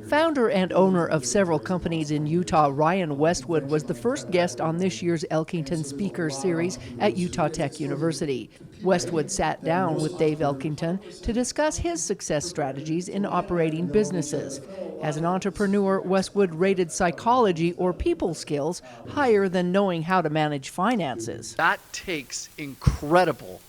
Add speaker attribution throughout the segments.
Speaker 1: Founder and owner of several companies in Utah, Ryan Westwood was the first guest on this year's Elkington Speaker Series at Utah Tech University. Westwood sat down with Dave Elkington to discuss his success strategies in operating businesses. As an entrepreneur, Westwood rated psychology or people skills higher than knowing how to manage finances.
Speaker 2: That takes incredible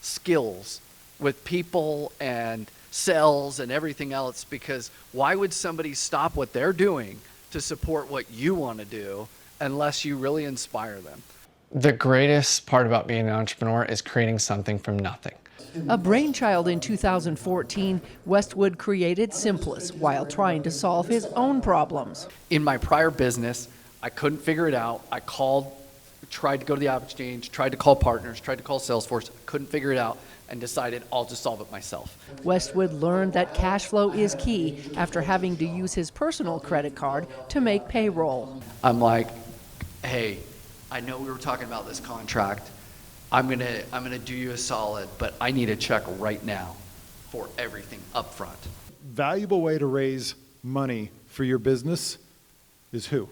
Speaker 2: skills with people and sales and everything else, because why would somebody stop what they're doing to support what you want to do unless you really inspire them?
Speaker 3: The greatest part about being an entrepreneur is creating something from nothing.
Speaker 1: A brainchild in 2014, Westwood created Simplus while trying to solve his own problems.
Speaker 2: In my prior business, I couldn't figure it out. I tried to go to the app exchange, tried to call partners, tried to call Salesforce, couldn't figure it out, and decided I'll just solve it myself.
Speaker 1: Westwood learned that cash flow is key after having to use his personal credit card to make payroll.
Speaker 2: I'm like, hey, I know we were talking about this contract. I'm gonna do you a solid, but I need a check right now for everything up front.
Speaker 4: Valuable way to raise money for your business is who?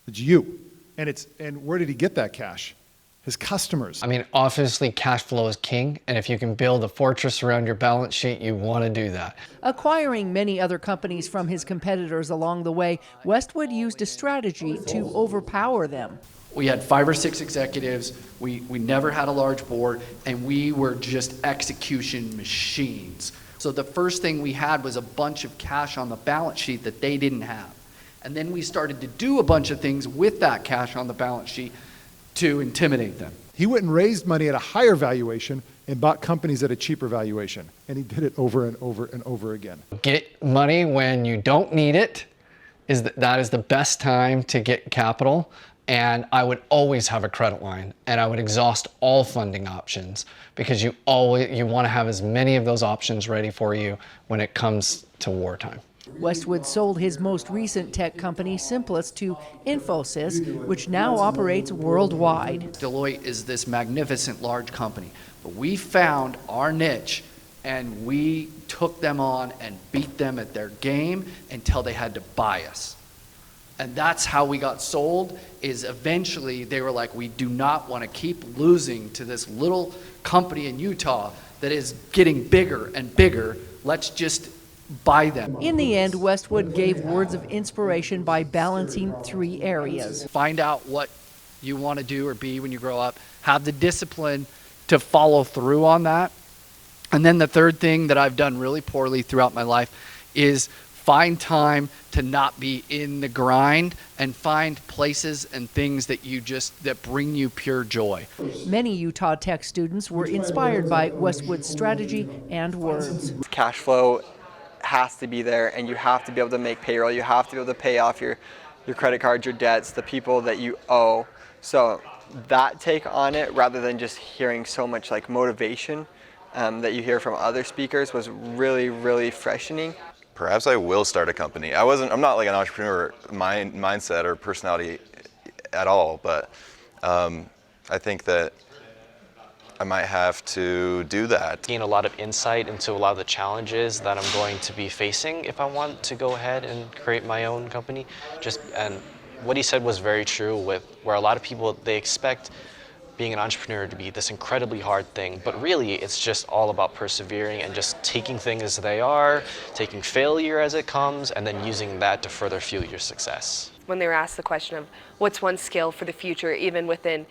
Speaker 4: It's you. And where did he get that cash? His customers.
Speaker 3: I mean, obviously cash flow is king, and if you can build a fortress around your balance sheet, you want to do that.
Speaker 1: Acquiring many other companies from his competitors along the way, Westwood used a strategy to overpower them.
Speaker 2: We had 5 or 6 executives, we never had a large board, and we were just execution machines. So the first thing we had was a bunch of cash on the balance sheet that they didn't have. And then we started to do a bunch of things with that cash on the balance sheet to intimidate them.
Speaker 4: He went and raised money at a higher valuation and bought companies at a cheaper valuation. And he did it over and over and over again.
Speaker 3: Get money when you don't need it. That is the best time to get capital. And I would always have a credit line, and I would exhaust all funding options, because you want to have as many of those options ready for you when it comes to wartime.
Speaker 1: Westwood sold his most recent tech company, Simplus, to Infosys, which now operates worldwide.
Speaker 2: Deloitte is this magnificent large company, but we found our niche and we took them on and beat them at their game until they had to buy us. And that's how we got sold, is eventually they were like, we do not want to keep losing to this little company in Utah that is getting bigger and bigger. Let's just buy them.
Speaker 1: In the end, Westwood gave words of inspiration by balancing 3 areas.
Speaker 2: Find out what you want to do or be when you grow up. Have the discipline to follow through on that. And then the third thing that I've done really poorly throughout my life is find time to not be in the grind, and find places and things that bring you pure joy.
Speaker 1: Many Utah Tech students were inspired by Westwood's strategy and words.
Speaker 5: Cash flow has to be there, and you have to be able to make payroll. You have to be able to pay off your credit cards, your debts, the people that you owe. So that take on it, rather than just hearing so much like motivation that you hear from other speakers, was really, really freshening.
Speaker 6: Perhaps I will start a company. I'm not like an entrepreneur mindset or personality at all, but I think that I might have to do that.
Speaker 7: Gain a lot of insight into a lot of the challenges that I'm going to be facing if I want to go ahead and create my own company. And what he said was very true, with where a lot of people, they expect being an entrepreneur to be this incredibly hard thing, but really it's just all about persevering and just taking things as they are, taking failure as it comes, and then using that to further fuel your success.
Speaker 8: When they were asked the question of what's one skill for the future, even within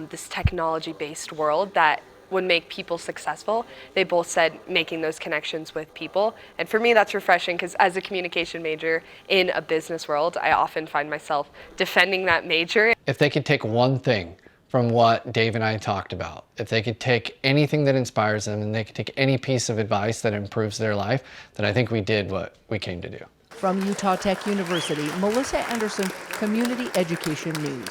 Speaker 8: this technology-based world that would make people successful, they both said making those connections with people. And for me, that's refreshing, because as a communication major in a business world, I often find myself defending that major.
Speaker 3: If they could take one thing from what Dave and I talked about, if they could take anything that inspires them, and they could take any piece of advice that improves their life, then I think we did what we came to do.
Speaker 1: From Utah Tech University, Melissa Anderson, Community Education News.